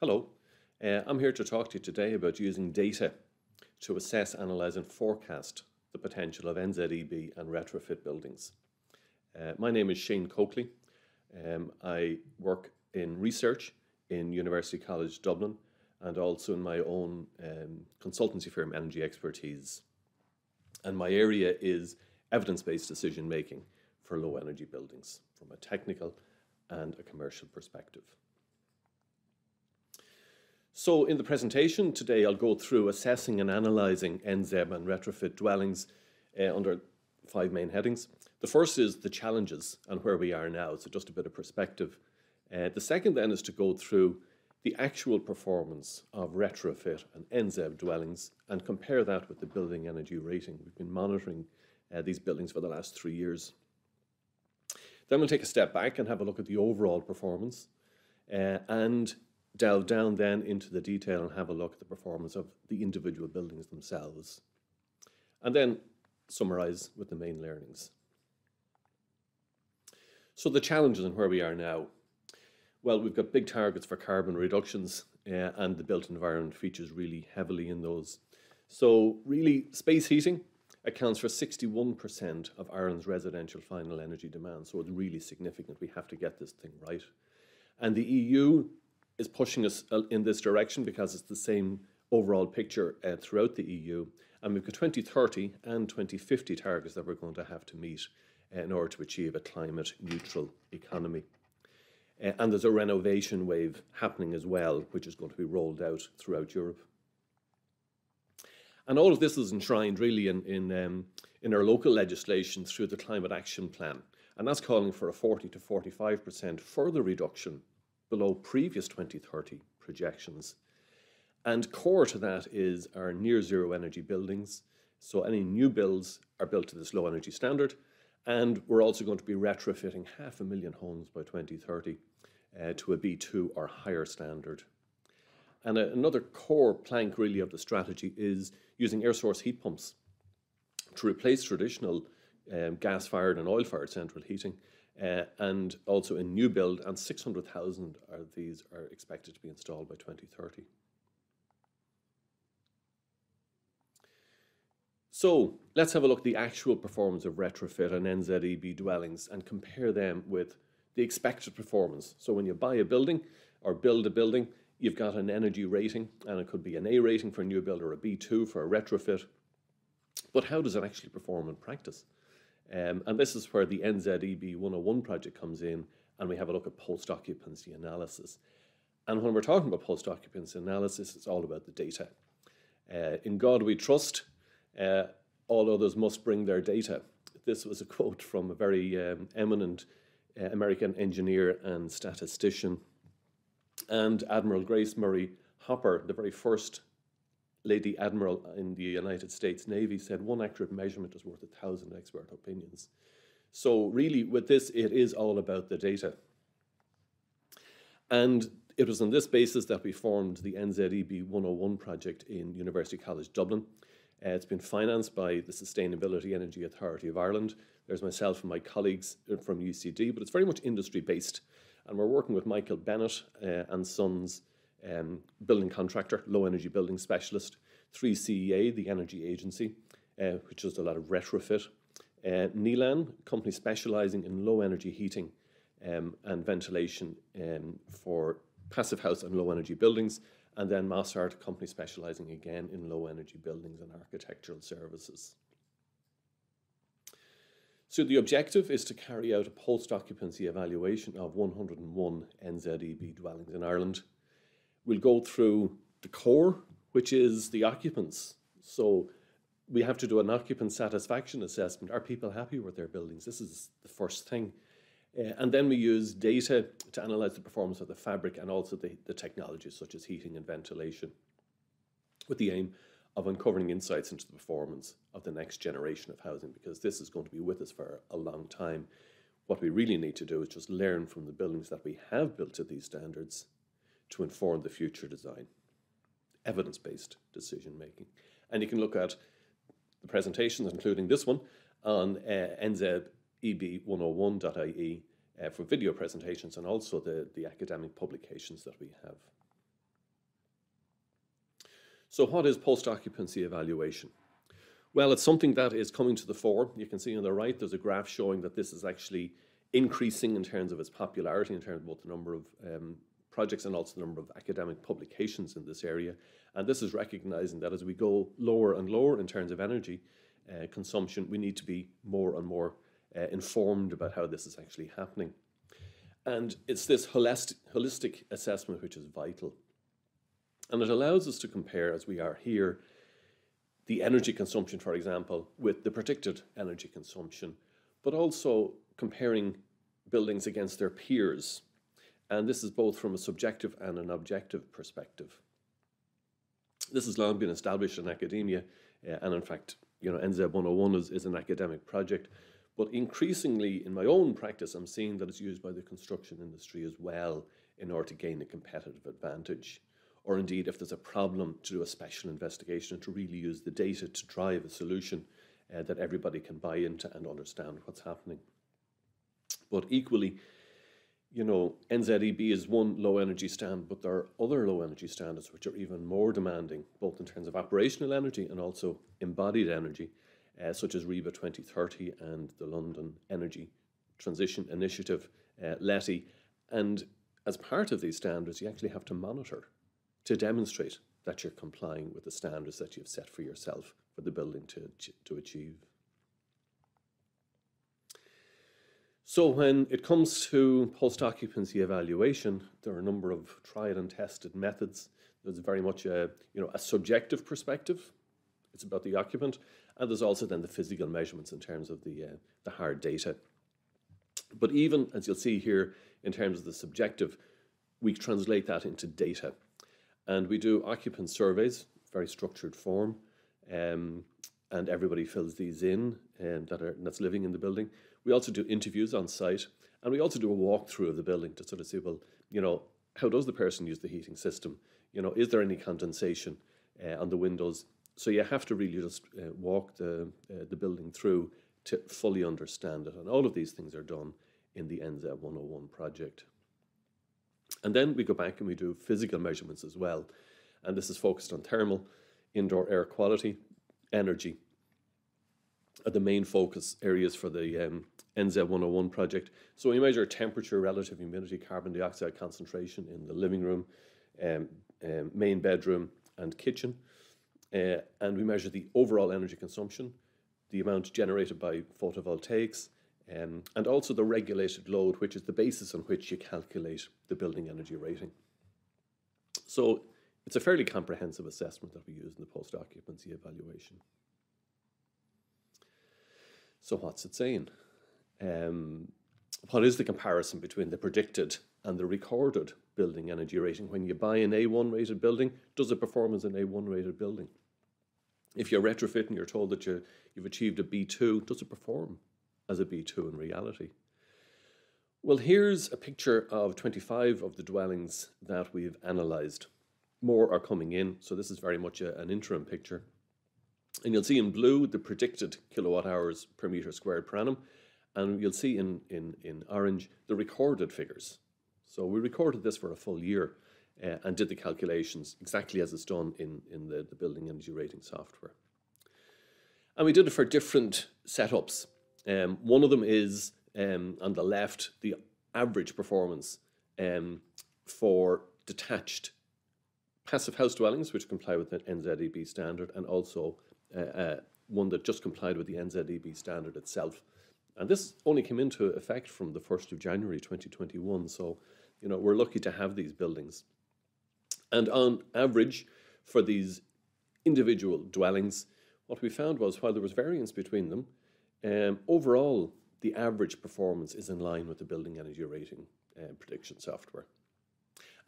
Hello, I'm here to talk to you today about using data to assess, analyse and forecast the potential of nZEB and retrofit buildings. My name is Shane Coakley. I work in research in University College Dublin and also in my own consultancy firm, Energy Expertise. And my area is evidence-based decision making for low energy buildings from a technical and a commercial perspective. So in the presentation today, I'll go through assessing and analysing nZEB and retrofit dwellings under 5 main headings. The first is the challenges and where we are now, so just a bit of perspective. The second then is to go through the actual performance of retrofit and nZEB dwellings and compare that with the building energy rating. We've been monitoring these buildings for the last 3 years. Then we'll take a step back and have a look at the overall performance and delve down then into the detail and have a look at the performance of the individual buildings themselves. And then summarise with the main learnings. So the challenges and where we are now. Well, we've got big targets for carbon reductions and the built environment features really heavily in those. So really, space heating accounts for 61% of Ireland's residential final energy demand. So it's really significant. We have to get this thing right. And the EU is pushing us in this direction because it's the same overall picture throughout the EU. And we've got 2030 and 2050 targets that we're going to have to meet in order to achieve a climate neutral economy. And there's a renovation wave happening as well, which is going to be rolled out throughout Europe. And all of this is enshrined really in our local legislation through the Climate Action Plan. And that's calling for a 40 to 45% further reduction below previous 2030 projections. And core to that is our near zero energy buildings. So any new builds are built to this low energy standard. And we're also going to be retrofitting 500,000 homes by 2030 to a B2 or higher standard. And another core plank really of the strategy is using air source heat pumps to replace traditional gas-fired and oil-fired central heating. And also in new build, and 600,000 of these are expected to be installed by 2030. So let's have a look at the actual performance of retrofit and nZEB dwellings and compare them with the expected performance. So when you buy a building or build a building, you've got an energy rating, and it could be an A rating for a new build or a B2 for a retrofit. But how does it actually perform in practice? And this is where the nZEB 101 project comes in, and we have a look at post-occupancy analysis. And when we're talking about post-occupancy analysis, it's all about the data. In God we trust, all others must bring their data. This was a quote from a very eminent American engineer and statistician. And Admiral Grace Murray Hopper, the very first Lady Admiral in the United States Navy, said 1 accurate measurement is worth 1,000 expert opinions. So really with this, it is all about the data. And it was on this basis that we formed the nZEB 101 project in University College Dublin. It's been financed by the Sustainability Energy Authority of Ireland. There's myself and my colleagues from UCD, but it's very much industry based. And we're working with Michael Bennett and Sons, building contractor, low energy building specialist, 3CEA, the energy agency, which does a lot of retrofit, Nelan, company specialising in low energy heating and ventilation for passive house and low energy buildings, and then Mossart, company specialising again in low energy buildings and architectural services. So the objective is to carry out a post-occupancy evaluation of 101 nZEB dwellings in Ireland. We'll go through the core, which is the occupants. So we have to do an occupant satisfaction assessment. Are people happy with their buildings? This is the first thing. And then we use data to analyse the performance of the fabric and also the technologies such as heating and ventilation, with the aim of uncovering insights into the performance of the next generation of housing, because this is going to be with us for a long time. What we really need to do is just learn from the buildings that we have built to these standards to inform the future design. Evidence-based decision making. And you can look at the presentations, including this one, on nzeb101.ie for video presentations and also the academic publications that we have. So what is post-occupancy evaluation? Well, it's something that is coming to the fore. You can see on the right, there's a graph showing that this is actually increasing in terms of its popularity, in terms of both the number of projects and also the number of academic publications in this area. And this is recognizing that as we go lower and lower in terms of energy consumption, we need to be more and more informed about how this is actually happening. And it's this holistic assessment which is vital. And it allows us to compare, as we are here, the energy consumption, for example, with the predicted energy consumption, but also comparing buildings against their peers. And this is both from a subjective and an objective perspective. This has long been established in academia, and in fact, nZEB 101 is an academic project. But increasingly, in my own practice, I'm seeing that it's used by the construction industry as well in order to gain a competitive advantage. Or indeed, if there's a problem, to do a special investigation and to really use the data to drive a solution that everybody can buy into and understand what's happening. But equally, nZEB is one low energy standard, but there are other low energy standards which are even more demanding, both in terms of operational energy and also embodied energy, such as REBA 2030 and the London Energy Transition Initiative, LETI. And as part of these standards, you actually have to monitor to demonstrate that you're complying with the standards that you've set for yourself for the building to achieve. So when it comes to post-occupancy evaluation, there are a number of tried and tested methods. There's very much a subjective perspective. It's about the occupant, and there's also then the physical measurements in terms of the hard data. But even, as you'll see here, in terms of the subjective, we translate that into data. And we do occupant surveys, very structured form, and everybody fills these in that's living in the building. We also do interviews on site, and we also do a walkthrough of the building to sort of see, well, how does the person use the heating system? Is there any condensation on the windows? So you have to really just walk the building through to fully understand it. And all of these things are done in the nZEB 101 project. And then we go back and we do physical measurements as well. And this is focused on thermal, indoor air quality, energy, are the main focus areas for the nZEB 101 project. So we measure temperature, relative humidity, carbon dioxide concentration in the living room, main bedroom and kitchen. And we measure the overall energy consumption, the amount generated by photovoltaics, and also the regulated load, which is the basis on which you calculate the building energy rating. So it's a fairly comprehensive assessment that we use in the post-occupancy evaluation. So what's it saying? What is the comparison between the predicted and the recorded building energy rating? When you buy an A1 rated building, does it perform as an A1 rated building? If you're retrofitting, you're told that you've achieved a B2, does it perform as a B2 in reality? Well, here's a picture of 25 of the dwellings that we've analysed. More are coming in, so this is very much an interim picture. And you'll see in blue the predicted kilowatt hours per metre squared per annum, and you'll see in orange the recorded figures. So we recorded this for a full year and did the calculations exactly as it's done in the building energy rating software. And we did it for different setups. One of them is on the left, the average performance for detached passive house dwellings, which comply with the nZEB standard, and also one that just complied with the nZEB standard itself. And this only came into effect from the 1st of January 2021, so we're lucky to have these buildings. And on average, for these individual dwellings, what we found was, while there was variance between them, overall, the average performance is in line with the building energy rating prediction software.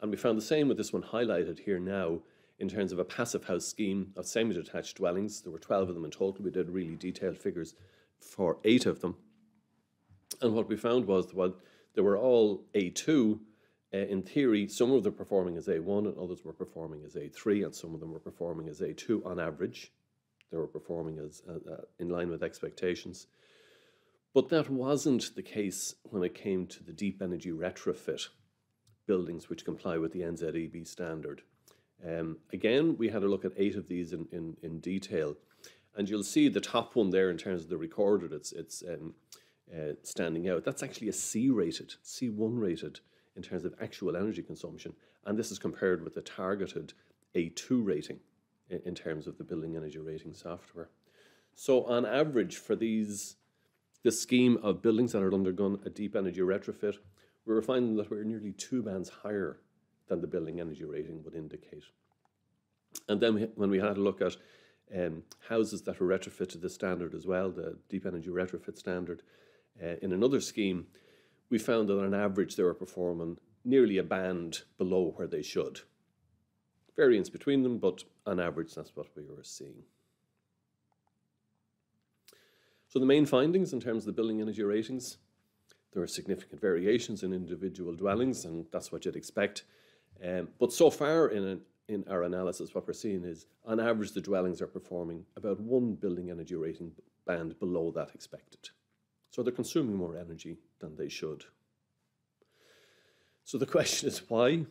And we found the same with this one highlighted here now in terms of a passive house scheme of semi-detached dwellings. There were 12 of them in total. We did really detailed figures for 8 of them. And what we found was, while they were all A2, in theory, some of them were performing as A1 and others were performing as A3, and some of them were performing as A2 on average. They were performing as in line with expectations. But that wasn't the case when it came to the deep energy retrofit buildings which comply with the nZEB standard. Again, we had a look at 8 of these in detail, and you'll see the top one there in terms of the recorded, it's standing out. That's actually a C-rated, C1 rated in terms of actual energy consumption, and this is compared with the targeted A2 rating in terms of the building energy rating software. So on average for this scheme of buildings that are undergone a deep energy retrofit, we were finding that we're nearly 2 bands higher than the building energy rating would indicate. And then when we had a look at houses that were retrofit to the standard as well, the deep energy retrofit standard, in another scheme, we found that on average they were performing nearly a band below where they should. Variance between them, but on average that's what we were seeing. So the main findings in terms of the building energy ratings, there are significant variations in individual dwellings, and that's what you'd expect. But so far in our analysis, what we're seeing is, on average, the dwellings are performing about 1 building energy rating band below that expected. So they're consuming more energy than they should. So the question is why?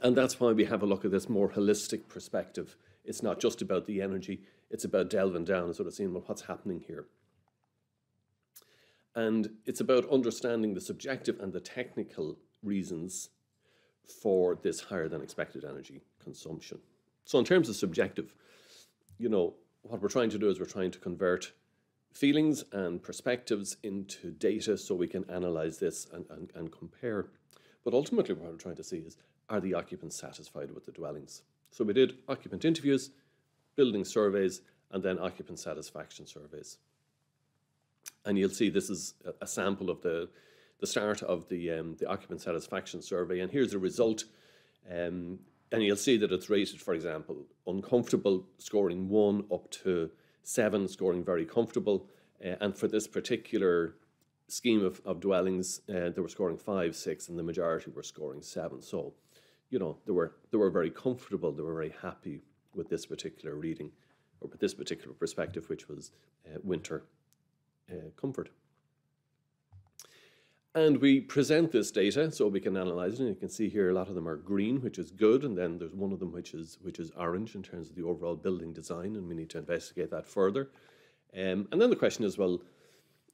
And that's why we have a look at this more holistic perspective. It's not just about the energy, it's about delving down and sort of seeing, well, what's happening here. And it's about understanding the subjective and the technical reasons for this higher than expected energy consumption. So in terms of subjective, what we're trying to do is we're trying to convert feelings and perspectives into data so we can analyze this and compare. But ultimately what we're trying to see is, are the occupants satisfied with the dwellings? So we did occupant interviews, building surveys, and then occupant satisfaction surveys. And you'll see this is a sample of the start of the occupant satisfaction survey, and here's the result. And you'll see that it's rated, for example, uncomfortable scoring 1 up to 7 scoring very comfortable. And for this particular scheme of dwellings, they were scoring 5, 6, and the majority were scoring 7. So, they were very comfortable, they were very happy with this particular reading, or with this particular perspective, which was winter comfort. And we present this data so we can analyze it, and you can see here a lot of them are green, which is good, and then there's one of them which is orange in terms of the overall building design, and we need to investigate that further. And then the question is, well,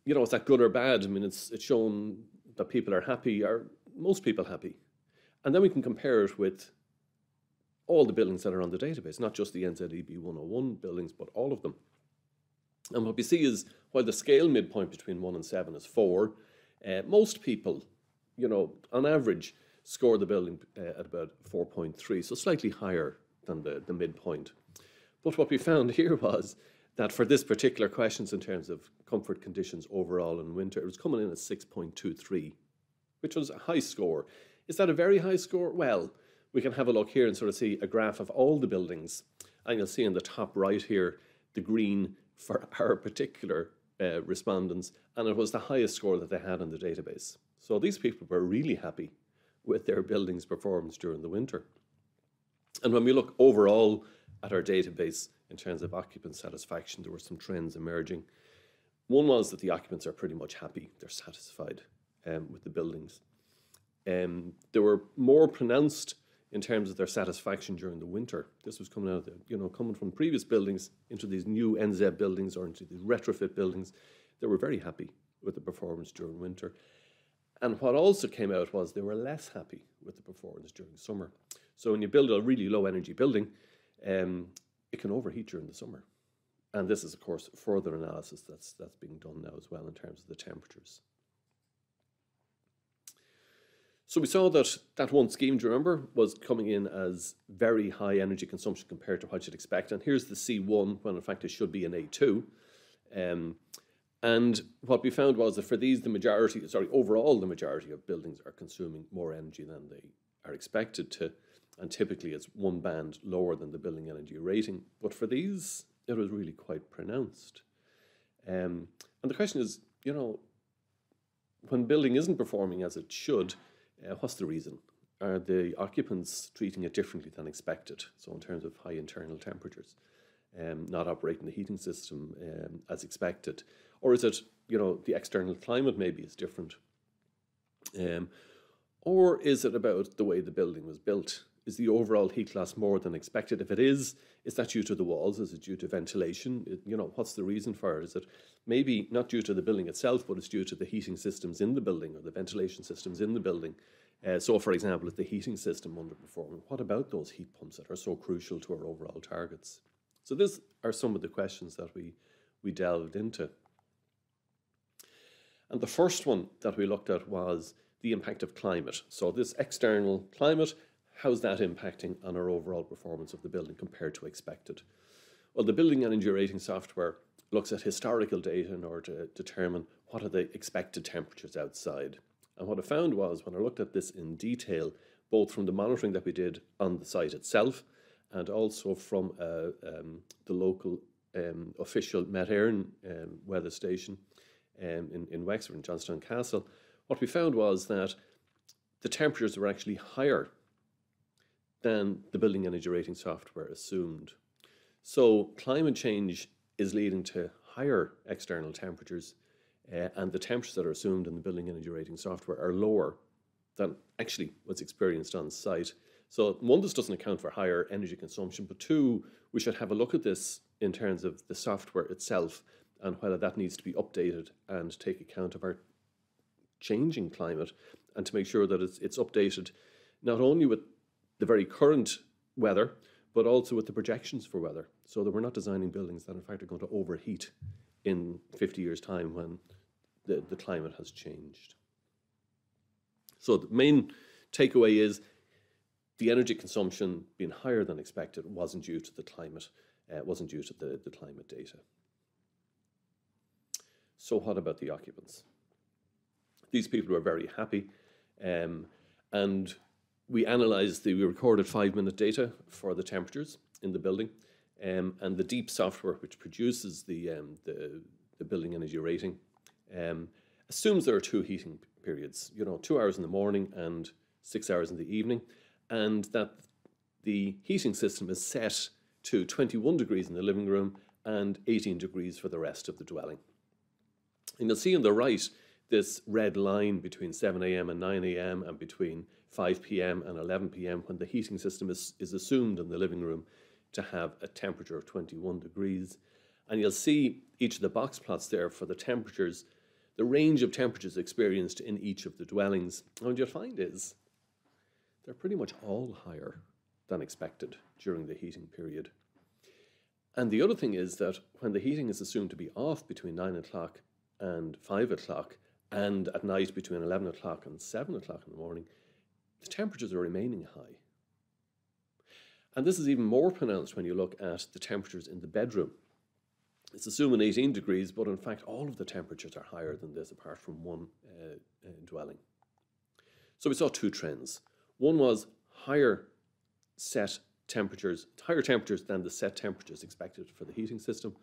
is that good or bad? I mean, it's shown that people are happy. Are most people happy? And then we can compare it with all the buildings that are on the database, not just the nZEB 101 buildings, but all of them. And what we see is, while the scale midpoint between 1 and 7 is 4, most people, on average, score the building at about 4.3, so slightly higher than the midpoint. But what we found here was that for this particular questions in terms of comfort conditions overall in winter, it was coming in at 6.23, which was a high score. Is that a very high score? Well, we can have a look here and sort of see a graph of all the buildings, and you'll see in the top right here the green for our particular respondents, and it was the highest score that they had in the database. So these people were really happy with their building's performance during the winter. And when we look overall at our database in terms of occupant satisfaction, there were some trends emerging. One was that the occupants are pretty much happy, they're satisfied with the buildings. They were more pronounced in terms of their satisfaction during the winter. This was coming out of coming from previous buildings into these new nZEB buildings or into these retrofit buildings. They were very happy with the performance during winter. And what also came out was they were less happy with the performance during summer. So when you build a really low energy building, it can overheat during the summer. And this is, of course, further analysis that's being done now as well in terms of the temperatures. So we saw that one scheme, do you remember, was coming in as very high energy consumption compared to what you'd expect. And here's the C1, when in fact it should be an A2. And what we found was that for these, overall the majority of buildings are consuming more energy than they are expected to. And typically it's 1 band lower than the building energy rating. But for these, it was really quite pronounced. And the question is, when building isn't performing as it should, what's the reason? Are the occupants treating it differently than expected? So in terms of high internal temperatures, not operating the heating system as expected? Or is it, the external climate maybe is different? Or is it about the way the building was built? Is the overall heat class more than expected? If it is that due to the walls? Is it due to ventilation? What's the reason for it? Is it maybe not due to the building itself, but it's due to the heating systems in the building or the ventilation systems in the building? So, for example, is the heating system underperforming? What about those heat pumps that are so crucial to our overall targets? So these are some of the questions that we delved into. And the first one that we looked at was the impact of climate. So this external climate, how's that impacting on our overall performance of the building compared to expected? Well, the building energy rating software looks at historical data in order to determine what are the expected temperatures outside. And what I found was, when I looked at this in detail, both from the monitoring that we did on the site itself and also from the local official Met Éireann weather station in Wexford, in Johnstown Castle, what we found was that the temperatures were actually higher than the building energy rating software assumed. So climate change is leading to higher external temperatures, and the temperatures that are assumed in the building energy rating software are lower than actually what's experienced on site. So one, this doesn't account for higher energy consumption, but two, we should have a look at this in terms of the software itself and whether that needs to be updated and take account of our changing climate, and to make sure that it's updated not only with the very current weather, but also with the projections for weather, so that we're not designing buildings that in fact are going to overheat in 50 years' time when the climate has changed. So the main takeaway is the energy consumption being higher than expected wasn't due to the climate, wasn't due to the climate data. So what about the occupants? These people were very happy, and we recorded 5-minute data for the temperatures in the building, and the DEEP software, which produces the building energy rating, assumes there are 2 heating periods, 2 hours in the morning and 6 hours in the evening, and that the heating system is set to 21 degrees in the living room and 18 degrees for the rest of the dwelling. And you'll see on the right this red line between 7 a.m. and 9 a.m. and between 5 p.m. and 11 p.m. when the heating system is assumed in the living room to have a temperature of 21 degrees. And you'll see each of the box plots there for the temperatures, the range of temperatures experienced in each of the dwellings. And what you'll find is they're pretty much all higher than expected during the heating period. And the other thing is that when the heating is assumed to be off between 9 o'clock and 5 o'clock, and at night between 11 o'clock and 7 o'clock in the morning, the temperatures are remaining high. And this is even more pronounced when you look at the temperatures in the bedroom. It's assuming 18 degrees, but in fact all of the temperatures are higher than this apart from one dwelling. So we saw 2 trends. One was higher temperatures than the set temperatures expected for the heating system,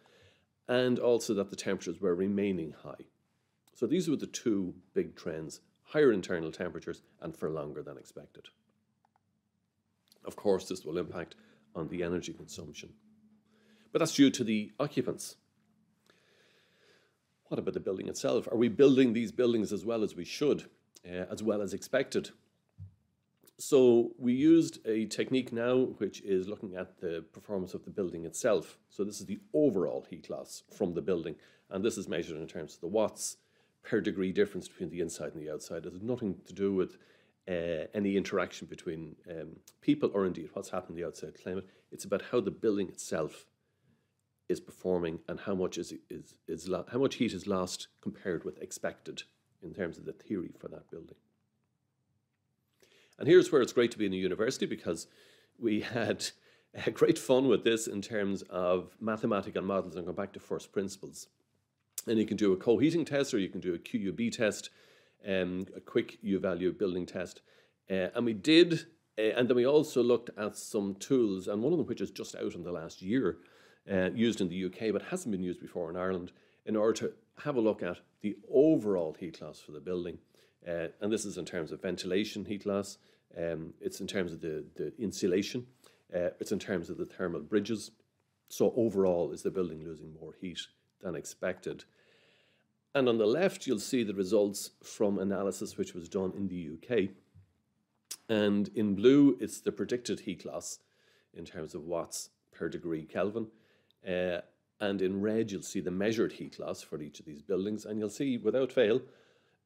and also that the temperatures were remaining high. So these were the 2 big trends: higher internal temperatures and for longer than expected. Of course, this will impact on the energy consumption, but that's due to the occupants. What about the building itself? Are we building these buildings as well as we should, as well as expected? So we used a technique now which is looking at the performance of the building itself. So this is the overall heat loss from the building, and this is measured in terms of the watts per degree difference between the inside and the outside. It has nothing to do with any interaction between people or indeed what's happening in the outside climate. It's about how the building itself is performing and how much how much heat is lost compared with expected in terms of the theory for that building. And here's where it's great to be in a university, because we had great fun with this in terms of mathematical models and go back to first principles. And you can do a co-heating test, or you can do a QUB test, a quick U-value building test. And we did, and then we also looked at some tools, and one of them which is just out in the last year, used in the UK but hasn't been used before in Ireland, in order to have a look at the overall heat loss for the building. And this is in terms of ventilation heat loss, it's in terms of the insulation, it's in terms of the thermal bridges. So overall, is the building losing more heat than expected? And on the left, you'll see the results from analysis which was done in the UK. And in blue, it's the predicted heat loss in terms of watts per degree Kelvin. And in red, you'll see the measured heat loss for each of these buildings. And you'll see, without fail,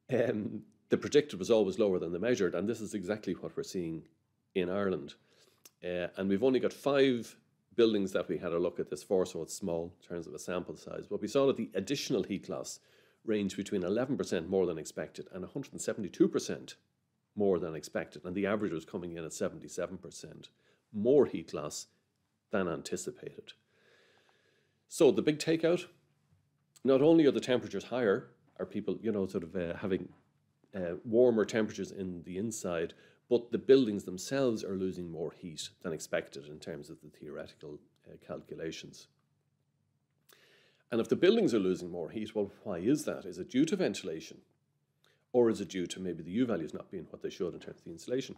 the predicted was always lower than the measured. And this is exactly what we're seeing in Ireland. And we've only got 5 buildings that we had a look at this for, so it's small in terms of a sample size. But we saw that the additional heat loss ranged between 11% more than expected and 172% more than expected. And the average was coming in at 77%. More heat loss than anticipated. So the big takeout, not only are the temperatures higher, are people, having warmer temperatures in the inside, but the buildings themselves are losing more heat than expected in terms of the theoretical calculations. And if the buildings are losing more heat, well, why is that? Is it due to ventilation? Or is it due to maybe the U values not being what they should in terms of the insulation?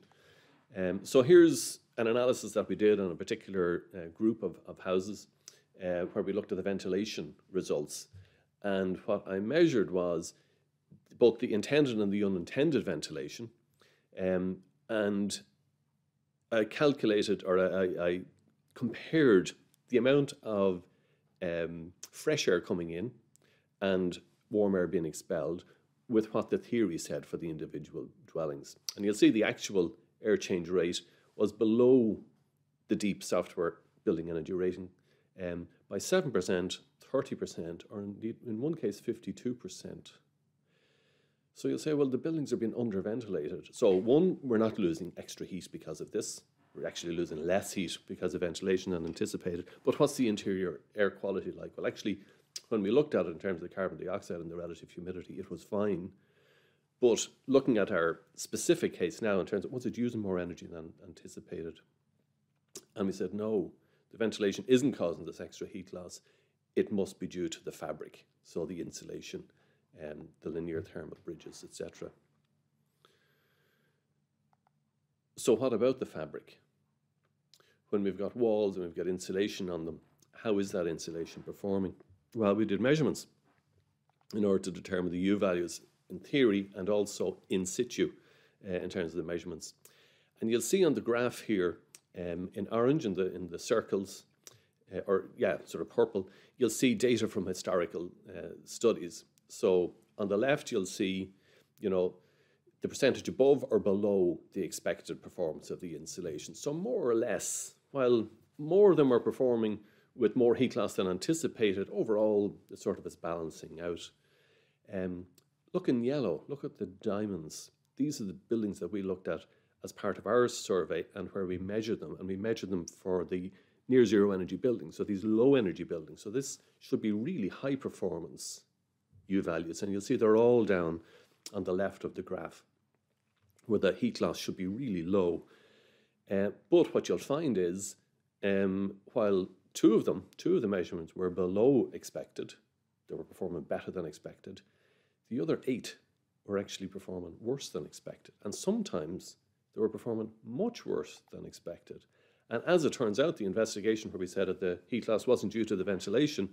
So here's an analysis that we did on a particular group of houses where we looked at the ventilation results. And what I measured was both the intended and the unintended ventilation. And I calculated, or I compared the amount of fresh air coming in and warm air being expelled with what the theory said for the individual dwellings. And you'll see the actual air change rate was below the deep software building energy rating by 7%, 30%, or indeed in one case 52%. So you'll say, well, the buildings are being underventilated. So one, we're not losing extra heat because of this. We're actually losing less heat because of ventilation than anticipated. But what's the interior air quality like? Well, actually, when we looked at it in terms of the carbon dioxide and the relative humidity, it was fine. But looking at our specific case now in terms of was it using more energy than anticipated? And we said, no, the ventilation isn't causing this extra heat loss. It must be due to the fabric, so the insulation, the linear thermal bridges, etc. So what about the fabric? When we've got walls and we've got insulation on them, how is that insulation performing? Well, we did measurements in order to determine the U values in theory and also in situ in terms of the measurements. And you'll see on the graph here in orange in the circles, sort of purple, you'll see data from historical studies. So on the left, you'll see, the percentage above or below the expected performance of the insulation. So more or less, while more of them are performing with more heat loss than anticipated, overall, it sort of is balancing out. Look in yellow, look at the diamonds. These are the buildings that we looked at as part of our survey and where we measured them. And we measured them for the near zero energy buildings, so these low energy buildings. So this should be really high performance U values. And you'll see they're all down on the left of the graph, where the heat loss should be really low. But what you'll find is, while two of the measurements were below expected, they were performing better than expected, the other 8 were actually performing worse than expected. And sometimes they were performing much worse than expected. And as it turns out, the investigation where we said that the heat loss wasn't due to the ventilation,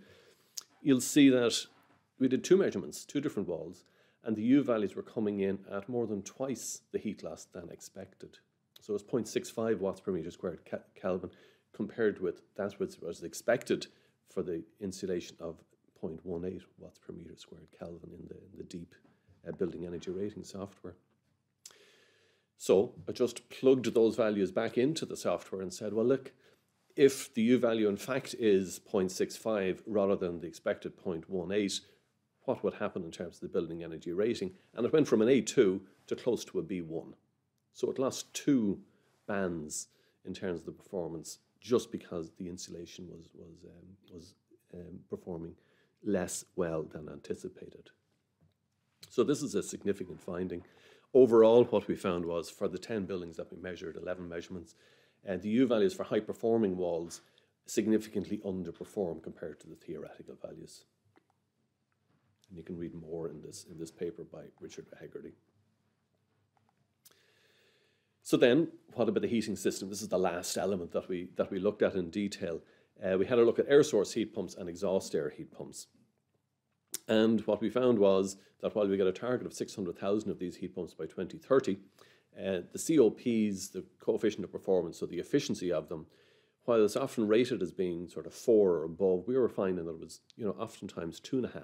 you'll see that we did 2 measurements, 2 different walls, and the U values were coming in at more than twice the heat loss than expected. So it's 0.65 watts per meter squared Kelvin, compared with that which was expected for the insulation of 0.18 watts per meter squared Kelvin in the deep building energy rating software. So I just plugged those values back into the software and said, well, look, if the U value in fact is 0.65 rather than the expected 0.18, what would happen in terms of the building energy rating? And it went from an A2 to close to a B1. So it lost 2 bands in terms of the performance just because the insulation was performing less well than anticipated. So this is a significant finding. Overall, what we found was for the 10 buildings that we measured, 11 measurements, the U values for high-performing walls significantly underperform compared to the theoretical values. And you can read more in this paper by Richard Hegarty. So then, what about the heating system? This is the last element that we looked at in detail. We had a look at air source heat pumps and exhaust air heat pumps. And what we found was that while we got a target of 600,000 of these heat pumps by 2030, The COPs, the coefficient of performance, so the efficiency of them, while it's often rated as being sort of 4 or above, we were finding that it was, oftentimes 2.5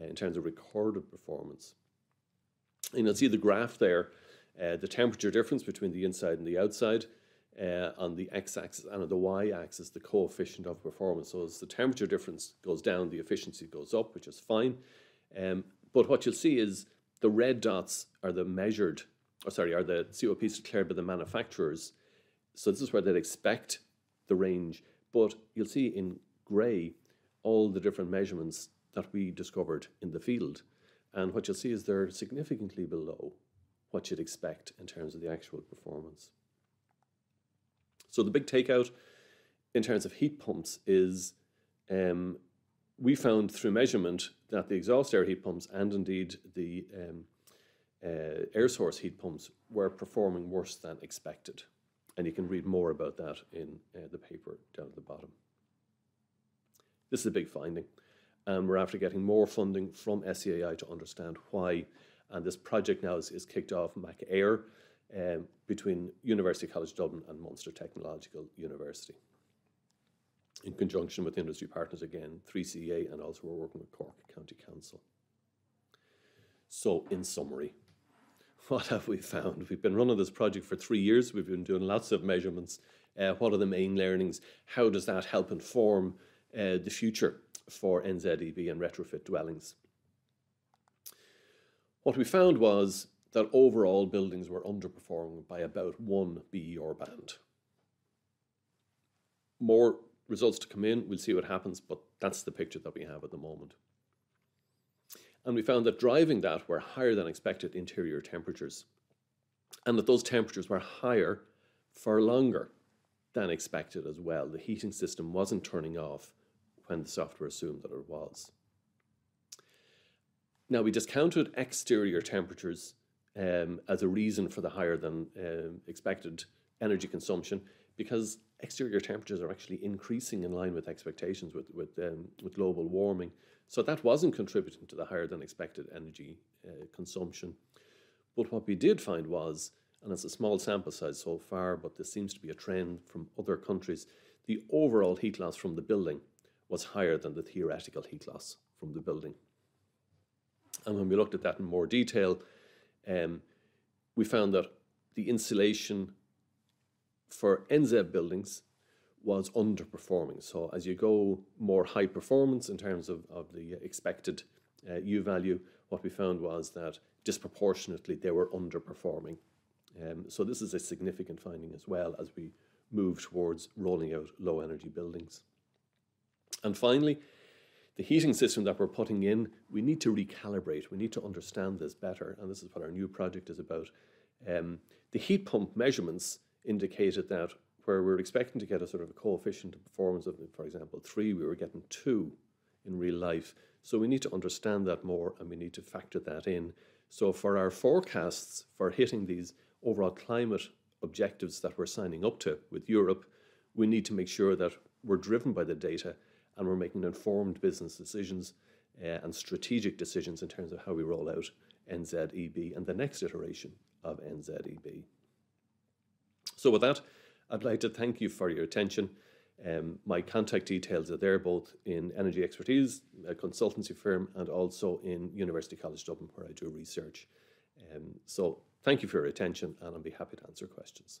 in terms of recorded performance. And you'll see the graph there, the temperature difference between the inside and the outside on the x-axis, and on the y-axis, the coefficient of performance. So as the temperature difference goes down, the efficiency goes up, which is fine. But what you'll see is the red dots are the are the COPs declared by the manufacturers. So this is where they'd expect the range. But you'll see in grey all the different measurements that we discovered in the field. And what you'll see is they're significantly below what you'd expect in terms of the actual performance. So the big takeout in terms of heat pumps is we found through measurement that the exhaust air heat pumps and indeed the air source heat pumps were performing worse than expected. And you can read more about that in the paper down at the bottom. This is a big finding. And we're after getting more funding from SEAI to understand why. And this project now is kicked off MacAir between University College Dublin and Munster Technological University, in conjunction with industry partners again, 3CA, and also we're working with Cork County Council. So in summary, what have we found? We've been running this project for 3 years. We've been doing lots of measurements. What are the main learnings? How does that help inform the future for nZEB and retrofit dwellings? What we found was that overall buildings were underperforming by about 1 BER band. More results to come in, we'll see what happens, but that's the picture that we have at the moment. And we found that driving that were higher than expected interior temperatures, and that those temperatures were higher for longer than expected as well. The heating system wasn't turning off when the software assumed that it was. Now, we discounted exterior temperatures as a reason for the higher than expected energy consumption, because exterior temperatures are actually increasing in line with expectations with global warming. So that wasn't contributing to the higher than expected energy consumption. But what we did find was, and it's a small sample size so far, but this seems to be a trend from other countries, the overall heat loss from the building was higher than the theoretical heat loss from the building. And when we looked at that in more detail, we found that the insulation for nZEB buildings was underperforming. So as you go more high performance in terms of the expected U value, what we found was that disproportionately they were underperforming. So this is a significant finding as well as we move towards rolling out low energy buildings. And finally, the heating system that we're putting in, we need to recalibrate. We need to understand this better, and this is what our new project is about. The heat pump measurements indicated that where we're expecting to get a sort of a coefficient of performance of, for example, 3, we were getting 2 in real life. So we need to understand that more, and we need to factor that in. So for our forecasts for hitting these overall climate objectives that we're signing up to with Europe, we need to make sure that we're driven by the data and we're making informed business decisions and strategic decisions in terms of how we roll out nZEB and the next iteration of nZEB. So with that, I'd like to thank you for your attention. My contact details are there, both in Energy Expertise, a consultancy firm, and also in University College Dublin, where I do research. So thank you for your attention, and I'll be happy to answer questions.